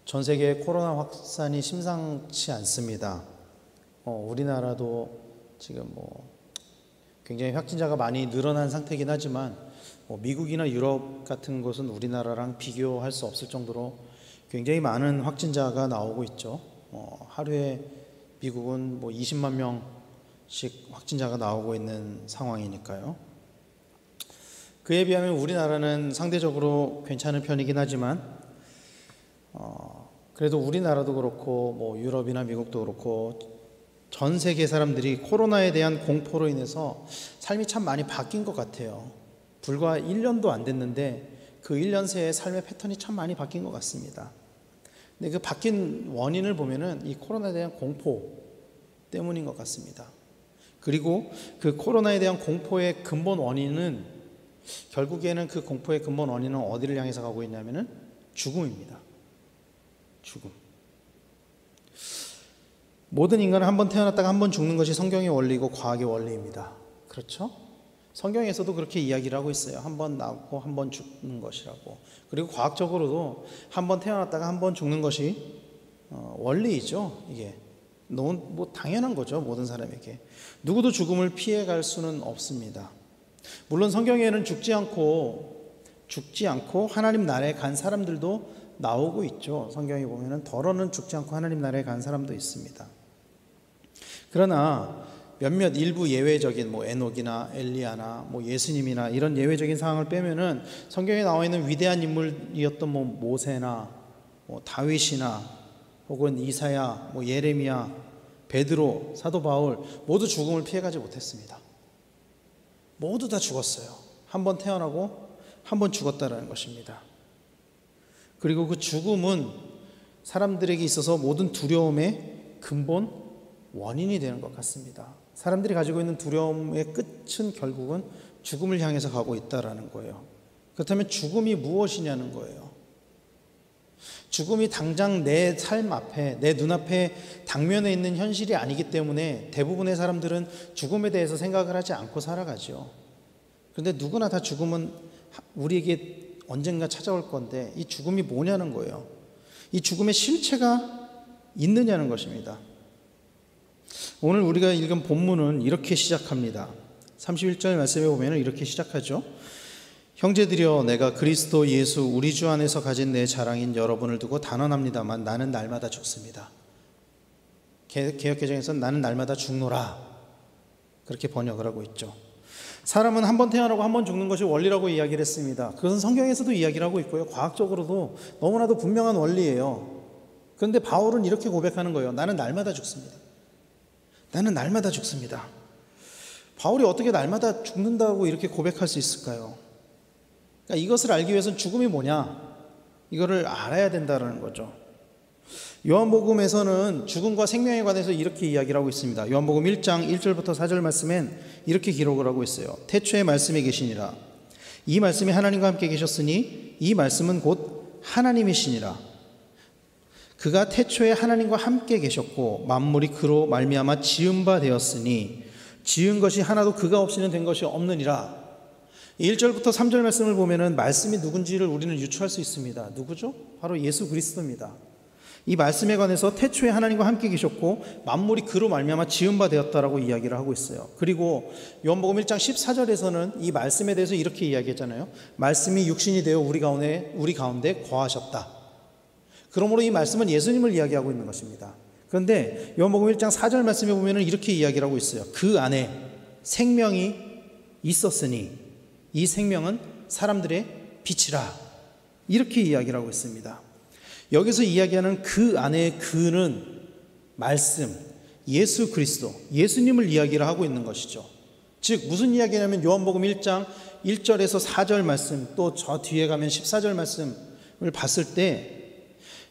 전 세계 코로나 확산이 심상치 않습니다. 우리나라도 지금 굉장히 확진자가 많이 늘어난 상태이긴 하지만 미국이나 유럽 같은 곳은 우리나라랑 비교할 수 없을 정도로 굉장히 많은 확진자가 나오고 있죠. 하루에 미국은 20만 명씩 확진자가 나오고 있는 상황이니까요. 그에 비하면 우리나라는 상대적으로 괜찮은 편이긴 하지만 그래도 우리나라도 그렇고 유럽이나 미국도 그렇고 전 세계 사람들이 코로나에 대한 공포로 인해서 삶이 참 많이 바뀐 것 같아요. 불과 1년도 안 됐는데 그 1년 새에 삶의 패턴이 참 많이 바뀐 것 같습니다. 근데 그 바뀐 원인을 보면은 이 코로나에 대한 공포 때문인 것 같습니다. 그리고 그 코로나에 대한 공포의 근본 원인은 결국에는 그 공포의 근본 원인은 어디를 향해서 가고 있냐면은 죽음입니다. 죽음. 모든 인간은 한 번 태어났다가 한 번 죽는 것이 성경의 원리이고 과학의 원리입니다. 그렇죠? 성경에서도 그렇게 이야기를 하고 있어요. 한 번 나고 한 번 죽는 것이라고. 그리고 과학적으로도 한 번 태어났다가 한 번 죽는 것이 원리이죠. 이게 너무 당연한 거죠. 모든 사람에게. 누구도 죽음을 피해갈 수는 없습니다. 물론 성경에는 죽지 않고 하나님 나라에 간 사람들도 나오고 있죠. 성경에 보면은 더러는 죽지 않고 하나님 나라에 간 사람도 있습니다. 그러나 몇몇 일부 예외적인 에녹이나 엘리야나 예수님이나 이런 예외적인 상황을 빼면은 성경에 나와 있는 위대한 인물이었던 모세나 다윗이나 혹은 이사야, 예레미야, 베드로, 사도 바울 모두 죽음을 피해가지 못했습니다. 모두 다 죽었어요. 한 번 태어나고 한 번 죽었다라는 것입니다. 그리고 그 죽음은 사람들에게 있어서 모든 두려움의 근본 원인이 되는 것 같습니다. 사람들이 가지고 있는 두려움의 끝은 결국은 죽음을 향해서 가고 있다라는 거예요. 그렇다면 죽음이 무엇이냐는 거예요. 죽음이 당장 내 삶 앞에, 내 눈앞에 당면에 있는 현실이 아니기 때문에 대부분의 사람들은 죽음에 대해서 생각을 하지 않고 살아가죠. 그런데 누구나 다 죽음은 우리에게 언젠가 찾아올 건데 이 죽음이 뭐냐는 거예요. 이 죽음의 실체가 있느냐는 것입니다. 오늘 우리가 읽은 본문은 이렇게 시작합니다. 31절 말씀에 보면 이렇게 시작하죠. 형제들이여 내가 그리스도 예수 우리 주 안에서 가진 내 자랑인 여러분을 두고 단언합니다만 나는 날마다 죽습니다. 개역개정에서는 나는 날마다 죽노라 그렇게 번역을 하고 있죠. 사람은 한 번 태어나고 한 번 죽는 것이 원리라고 이야기를 했습니다. 그것은 성경에서도 이야기를 하고 있고요. 과학적으로도 너무나도 분명한 원리예요. 그런데 바울은 이렇게 고백하는 거예요. 나는 날마다 죽습니다. 나는 날마다 죽습니다. 바울이 어떻게 날마다 죽는다고 이렇게 고백할 수 있을까요? 그러니까 이것을 알기 위해서는 죽음이 뭐냐? 이거를 알아야 된다는 거죠. 요한복음에서는 죽음과 생명에 관해서 이렇게 이야기를 하고 있습니다. 요한복음 1장 1절부터 4절 말씀엔 이렇게 기록을 하고 있어요. 태초에 말씀이 계시니라. 이 말씀이 하나님과 함께 계셨으니 이 말씀은 곧 하나님이시니라. 그가 태초에 하나님과 함께 계셨고 만물이 그로 말미암아 지은 바 되었으니 지은 것이 하나도 그가 없이는 된 것이 없느니라. 1절부터 3절 말씀을 보면은 말씀이 누군지를 우리는 유추할 수 있습니다. 누구죠? 바로 예수 그리스도입니다. 이 말씀에 관해서 태초에 하나님과 함께 계셨고 만물이 그로 말미암아 지은 바 되었다라고 이야기를 하고 있어요. 그리고 요한복음 1장 14절에서는 이 말씀에 대해서 이렇게 이야기했잖아요. 말씀이 육신이 되어 우리 가운데 거하셨다. 그러므로 이 말씀은 예수님을 이야기하고 있는 것입니다. 그런데 요한복음 1장 4절 말씀에 보면 이렇게 이야기를 하고 있어요. 그 안에 생명이 있었으니 이 생명은 사람들의 빛이라. 이렇게 이야기를 하고 있습니다. 여기서 이야기하는 그 안에 그는 말씀, 예수 그리스도, 예수님을 이야기를 하고 있는 것이죠. 즉 무슨 이야기냐면 요한복음 1장 1절에서 4절 말씀 또 저 뒤에 가면 14절 말씀을 봤을 때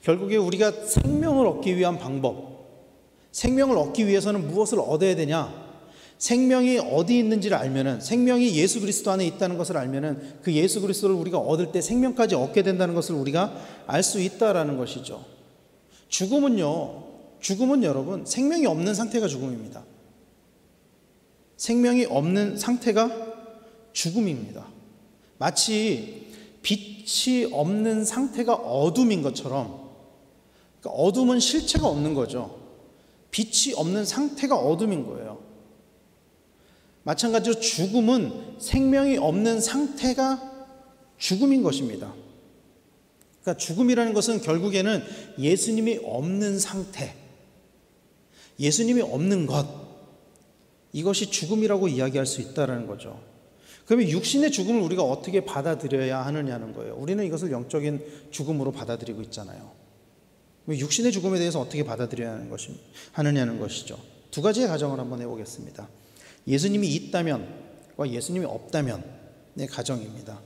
결국에 우리가 생명을 얻기 위한 방법, 생명을 얻기 위해서는 무엇을 얻어야 되냐? 생명이 어디 있는지를 알면은, 생명이 예수 그리스도 안에 있다는 것을 알면은 그 예수 그리스도를 우리가 얻을 때 생명까지 얻게 된다는 것을 우리가 알 수 있다라는 것이죠. 죽음은 여러분 생명이 없는 상태가 죽음입니다. 생명이 없는 상태가 죽음입니다. 마치 빛이 없는 상태가 어둠인 것처럼 그러니까 어둠은 실체가 없는 거죠. 빛이 없는 상태가 어둠인 거예요. 마찬가지로 죽음은 생명이 없는 상태가 죽음인 것입니다. 그러니까 죽음이라는 것은 결국에는 예수님이 없는 상태, 예수님이 없는 것, 이것이 죽음이라고 이야기할 수 있다는 거죠. 그러면 육신의 죽음을 우리가 어떻게 받아들여야 하느냐는 거예요. 우리는 이것을 영적인 죽음으로 받아들이고 있잖아요. 육신의 죽음에 대해서 어떻게 받아들여야 하느냐는 것이죠. 두 가지의 가정을 한번 해보겠습니다. 예수님이 있다면과 예수님이 없다면의 가정입니다.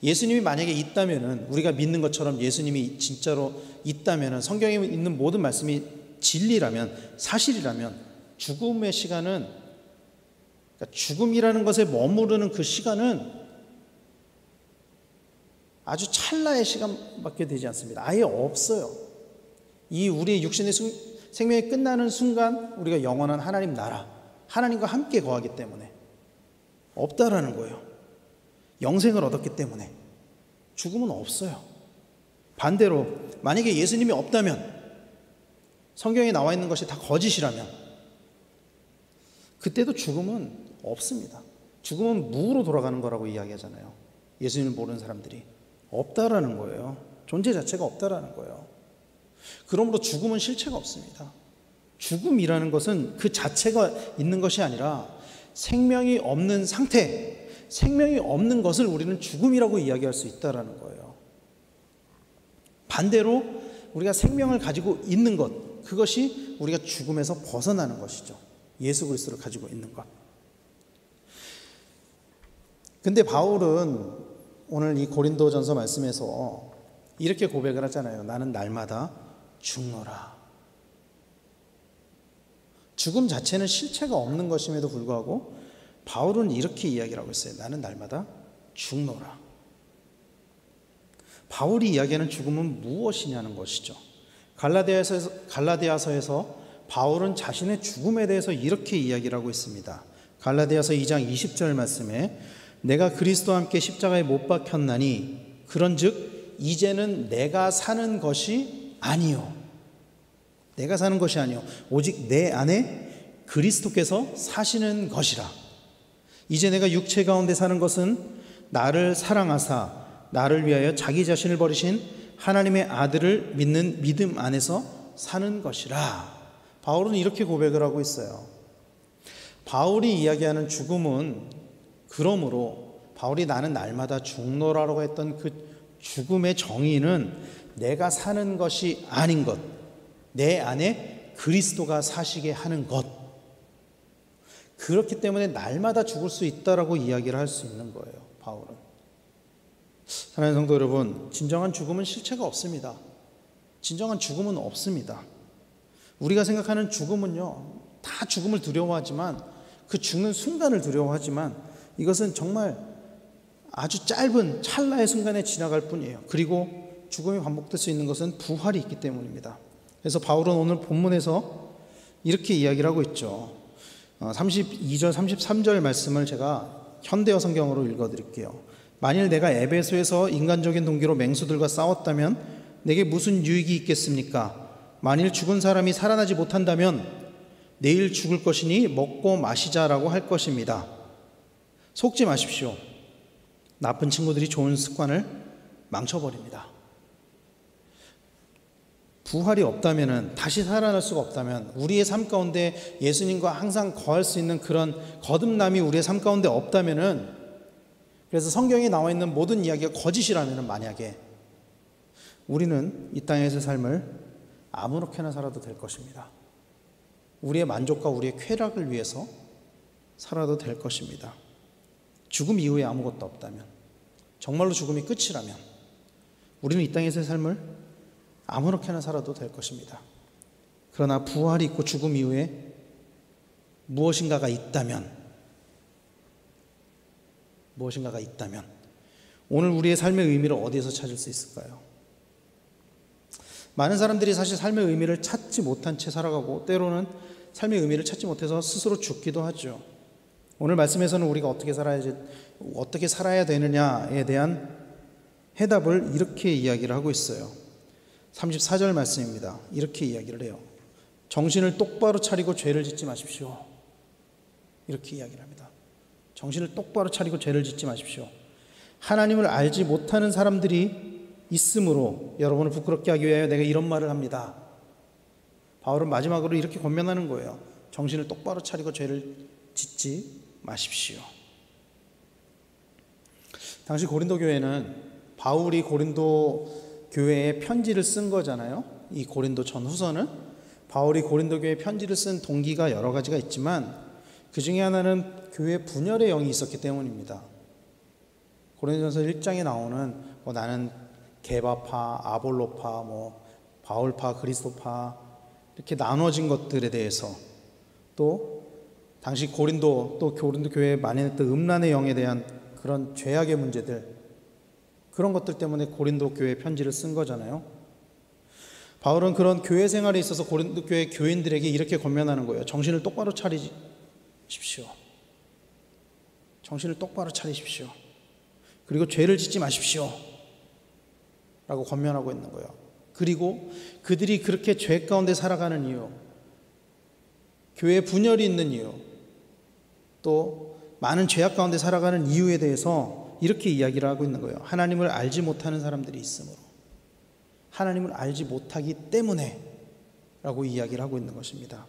예수님이 만약에 있다면은, 우리가 믿는 것처럼 예수님이 진짜로 있다면은, 성경에 있는 모든 말씀이 진리라면, 사실이라면, 죽음의 시간은, 그러니까 죽음이라는 것에 머무르는 그 시간은 아주 찰나의 시간밖에 되지 않습니다. 아예 없어요. 이 우리의 육신의 생명이 끝나는 순간 우리가 영원한 하나님 나라, 하나님과 함께 거하기 때문에 없다라는 거예요. 영생을 얻었기 때문에 죽음은 없어요. 반대로 만약에 예수님이 없다면, 성경에 나와 있는 것이 다 거짓이라면, 그때도 죽음은 없습니다. 죽음은 무로 돌아가는 거라고 이야기하잖아요. 예수님을 모르는 사람들이. 없다라는 거예요. 존재 자체가 없다라는 거예요. 그러므로 죽음은 실체가 없습니다. 죽음이라는 것은 그 자체가 있는 것이 아니라 생명이 없는 상태, 생명이 없는 것을 우리는 죽음이라고 이야기할 수 있다는 거예요. 반대로 우리가 생명을 가지고 있는 것, 그것이 우리가 죽음에서 벗어나는 것이죠. 예수 그리스도를 가지고 있는 것. 근데 바울은 오늘 이 고린도전서 말씀에서 이렇게 고백을 하잖아요. 나는 날마다 죽노라. 죽음 자체는 실체가 없는 것임에도 불구하고 바울은 이렇게 이야기를 하고 있어요. 나는 날마다 죽노라. 바울이 이야기하는 죽음은 무엇이냐는 것이죠. 갈라디아서에서 바울은 자신의 죽음에 대해서 이렇게 이야기를 하고 있습니다. 갈라디아서 2장 20절 말씀에 내가 그리스도와 함께 십자가에 못 박혔나니 그런즉 이제는 내가 사는 것이 아니요. 내가 사는 것이 아니요. 오직 내 안에 그리스도께서 사시는 것이라. 이제 내가 육체 가운데 사는 것은 나를 사랑하사 나를 위하여 자기 자신을 버리신 하나님의 아들을 믿는 믿음 안에서 사는 것이라. 바울은 이렇게 고백을 하고 있어요. 바울이 이야기하는 죽음은, 그러므로 바울이 나는 날마다 죽노라라고 했던 그 죽음의 정의는 내가 사는 것이 아닌 것, 내 안에 그리스도가 사시게 하는 것. 그렇기 때문에 날마다 죽을 수 있다라고 이야기를 할 수 있는 거예요, 바울은. 사랑하는 성도 여러분, 진정한 죽음은 실체가 없습니다. 진정한 죽음은 없습니다. 우리가 생각하는 죽음은요, 다 죽음을 두려워하지만, 그 죽는 순간을 두려워하지만 이것은 정말 아주 짧은 찰나의 순간에 지나갈 뿐이에요. 그리고 죽음이 반복될 수 있는 것은 부활이 있기 때문입니다. 그래서 바울은 오늘 본문에서 이렇게 이야기를 하고 있죠. 32절 33절 말씀을 제가 현대어 성경으로 읽어드릴게요. 만일 내가 에베소에서 인간적인 동기로 맹수들과 싸웠다면 내게 무슨 유익이 있겠습니까? 만일 죽은 사람이 살아나지 못한다면 내일 죽을 것이니 먹고 마시자라고 할 것입니다. 속지 마십시오. 나쁜 친구들이 좋은 습관을 망쳐버립니다. 부활이 없다면, 다시 살아날 수가 없다면, 우리의 삶 가운데 예수님과 항상 거할 수 있는 그런 거듭남이 우리의 삶 가운데 없다면, 그래서 성경에 나와 있는 모든 이야기가 거짓이라면, 만약에 우리는 이 땅에서의 삶을 아무렇게나 살아도 될 것입니다. 우리의 만족과 우리의 쾌락을 위해서 살아도 될 것입니다. 죽음 이후에 아무것도 없다면, 정말로 죽음이 끝이라면 우리는 이 땅에서의 삶을 아무렇게나 살아도 될 것입니다. 그러나 부활이 있고 죽음 이후에 무엇인가가 있다면 오늘 우리의 삶의 의미를 어디에서 찾을 수 있을까요? 많은 사람들이 사실 삶의 의미를 찾지 못한 채 살아가고, 때로는 삶의 의미를 찾지 못해서 스스로 죽기도 하죠. 오늘 말씀에서는 우리가 어떻게 살아야 되느냐에 대한 해답을 이렇게 이야기를 하고 있어요. 34절 말씀입니다. 이렇게 이야기를 해요. 정신을 똑바로 차리고 죄를 짓지 마십시오. 이렇게 이야기를 합니다. 정신을 똑바로 차리고 죄를 짓지 마십시오. 하나님을 알지 못하는 사람들이 있으므로 여러분을 부끄럽게 하기 위하여 내가 이런 말을 합니다. 바울은 마지막으로 이렇게 권면하는 거예요. 정신을 똑바로 차리고 죄를 짓지 마십시오. 당시 고린도 교회는 바울이 고린도 교회에 편지를 쓴 거잖아요. 이 고린도 전후서는 바울이 고린도 교회에 편지를 쓴 동기가 여러 가지가 있지만 그 중에 하나는 교회 분열의 영이 있었기 때문입니다. 고린도전서 1장에 나오는 나는 게바파, 아볼로파, 바울파, 그리스도파 이렇게 나눠진 것들에 대해서 또 당시 고린도 교회에 만연했던 음란의 영에 대한 그런 죄악의 문제들 그런 것들 때문에 고린도 교회에 편지를 쓴 거잖아요. 바울은 그런 교회 생활에 있어서 고린도 교회 교인들에게 이렇게 권면하는 거예요. 정신을 똑바로 차리십시오. 정신을 똑바로 차리십시오. 그리고 죄를 짓지 마십시오. 라고 권면하고 있는 거예요. 그리고 그들이 그렇게 죄 가운데 살아가는 이유, 교회 분열이 있는 이유, 또 많은 죄악 가운데 살아가는 이유에 대해서 이렇게 이야기를 하고 있는 거예요. 하나님을 알지 못하는 사람들이 있으므로, 하나님을 알지 못하기 때문에 라고 이야기를 하고 있는 것입니다.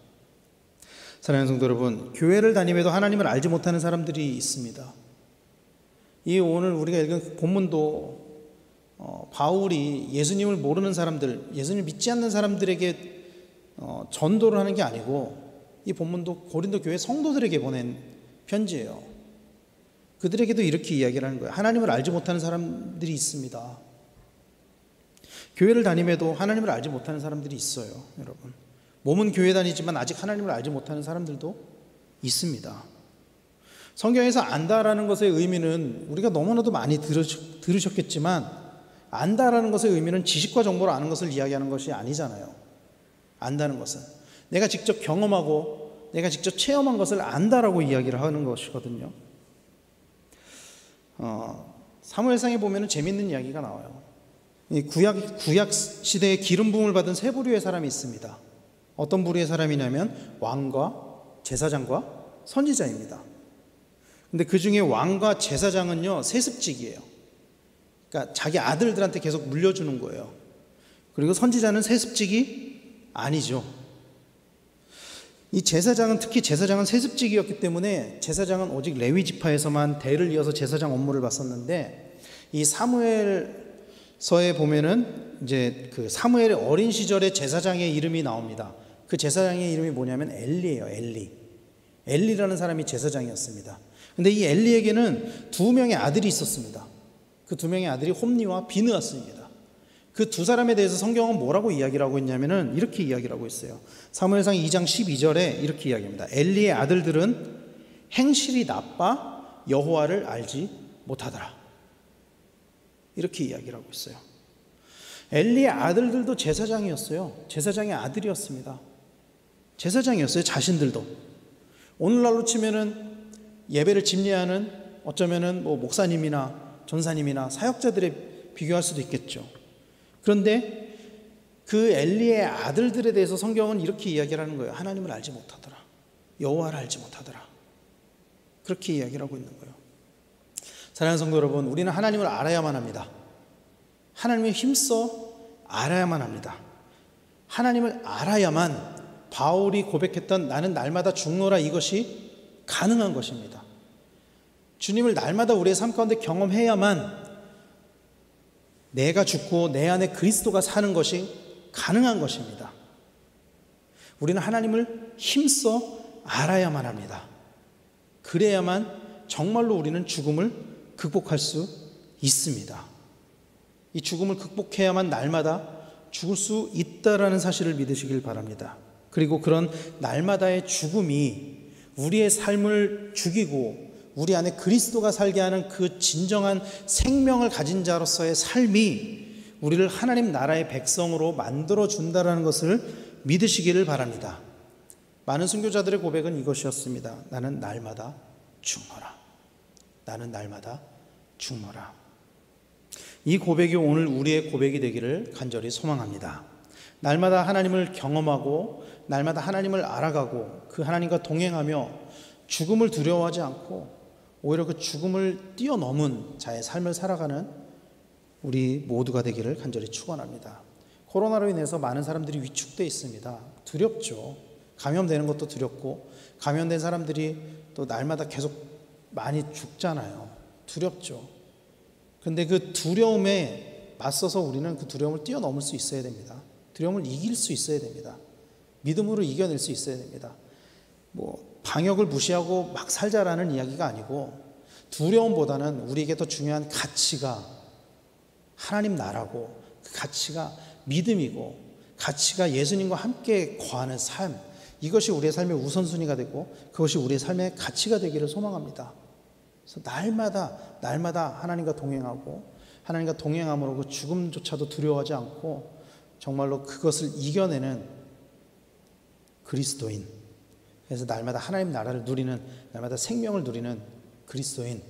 사랑하는 성도 여러분, 교회를 다님에도 하나님을 알지 못하는 사람들이 있습니다. 이 오늘 우리가 읽은 본문도 바울이 예수님을 모르는 사람들, 예수님을 믿지 않는 사람들에게 전도를 하는 게 아니고 이 본문도 고린도 교회 성도들에게 보낸 편지예요. 그들에게도 이렇게 이야기를 하는 거예요. 하나님을 알지 못하는 사람들이 있습니다. 교회를 다님에도 하나님을 알지 못하는 사람들이 있어요. 여러분, 몸은 교회 다니지만 아직 하나님을 알지 못하는 사람들도 있습니다. 성경에서 안다라는 것의 의미는 우리가 너무나도 많이 들으셨겠지만 안다라는 것의 의미는 지식과 정보를 아는 것을 이야기하는 것이 아니잖아요. 안다는 것은 내가 직접 경험하고 내가 직접 체험한 것을 안다라고 이야기를 하는 것이거든요. 사무엘상에 보면 재미있는 이야기가 나와요. 구약 시대에 기름 부음을 받은 세 부류의 사람이 있습니다. 어떤 부류의 사람이냐면 왕과 제사장과 선지자입니다. 근데 그 중에 왕과 제사장은요, 세습직이에요. 그러니까 자기 아들들한테 계속 물려주는 거예요. 그리고 선지자는 세습직이 아니죠. 이 제사장은, 특히 제사장은 세습직이었기 때문에 제사장은 오직 레위 지파에서만 대를 이어서 제사장 업무를 봤었는데, 이 사무엘서에 보면은 이제 그 사무엘의 어린 시절에 제사장의 이름이 나옵니다. 그 제사장의 이름이 뭐냐면 엘리예요. 엘리라는 사람이 제사장이었습니다. 근데 이 엘리에게는 두 명의 아들이 있었습니다. 그 두 명의 아들이 홈니와 비느하스입니다. 그 두 사람에 대해서 성경은 뭐라고 이야기를 하고 있냐면은 이렇게 이야기를 하고 있어요. 사무엘상 2장 12절에 이렇게 이야기합니다. 엘리의 아들들은 행실이 나빠 여호와를 알지 못하더라. 이렇게 이야기를 하고 있어요. 엘리의 아들들도 제사장이었어요. 제사장의 아들이었습니다. 제사장이었어요. 자신들도. 오늘날로 치면은 예배를 집례하는 어쩌면은 목사님이나 전사님이나 사역자들에 비교할 수도 있겠죠. 그런데 그 엘리의 아들들에 대해서 성경은 이렇게 이야기를 하는 거예요. 하나님을 알지 못하더라. 여호와를 알지 못하더라. 그렇게 이야기를 하고 있는 거예요. 사랑하는 성도 여러분, 우리는 하나님을 알아야만 합니다. 하나님을 힘써 알아야만 합니다. 하나님을 알아야만 바울이 고백했던 나는 날마다 죽노라, 이것이 가능한 것입니다. 주님을 날마다 우리의 삶 가운데 경험해야만 내가 죽고 내 안에 그리스도가 사는 것이 가능한 것입니다. 우리는 하나님을 힘써 알아야만 합니다. 그래야만 정말로 우리는 죽음을 극복할 수 있습니다. 이 죽음을 극복해야만 날마다 죽을 수 있다라는 사실을 믿으시길 바랍니다. 그리고 그런 날마다의 죽음이 우리의 삶을 죽이고 우리 안에 그리스도가 살게 하는 그 진정한 생명을 가진 자로서의 삶이 우리를 하나님 나라의 백성으로 만들어준다는 것을 믿으시기를 바랍니다. 많은 순교자들의 고백은 이것이었습니다. 나는 날마다 죽노라. 나는 날마다 죽노라. 이 고백이 오늘 우리의 고백이 되기를 간절히 소망합니다. 날마다 하나님을 경험하고 날마다 하나님을 알아가고 그 하나님과 동행하며 죽음을 두려워하지 않고 오히려 그 죽음을 뛰어넘은 자의 삶을 살아가는 우리 모두가 되기를 간절히 축원합니다. 코로나로 인해서 많은 사람들이 위축되어 있습니다. 두렵죠. 감염되는 것도 두렵고 감염된 사람들이 또 날마다 계속 많이 죽잖아요. 두렵죠. 근데 그 두려움에 맞서서 우리는 그 두려움을 뛰어넘을 수 있어야 됩니다. 두려움을 이길 수 있어야 됩니다. 믿음으로 이겨낼 수 있어야 됩니다. 방역을 무시하고 막 살자라는 이야기가 아니고 두려움보다는 우리에게 더 중요한 가치가 하나님 나라고 그 가치가 믿음이고 가치가 예수님과 함께 거하는 삶, 이것이 우리의 삶의 우선순위가 되고 그것이 우리의 삶의 가치가 되기를 소망합니다. 그래서 날마다 하나님과 동행하고 하나님과 동행함으로 그 죽음조차도 두려워하지 않고 정말로 그것을 이겨내는 그리스도인, 그래서 날마다 하나님 나라를 누리는, 날마다 생명을 누리는 그리스도인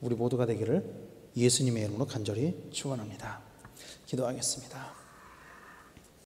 우리 모두가 되기를 예수님의 이름으로 간절히 축원합니다. 기도하겠습니다.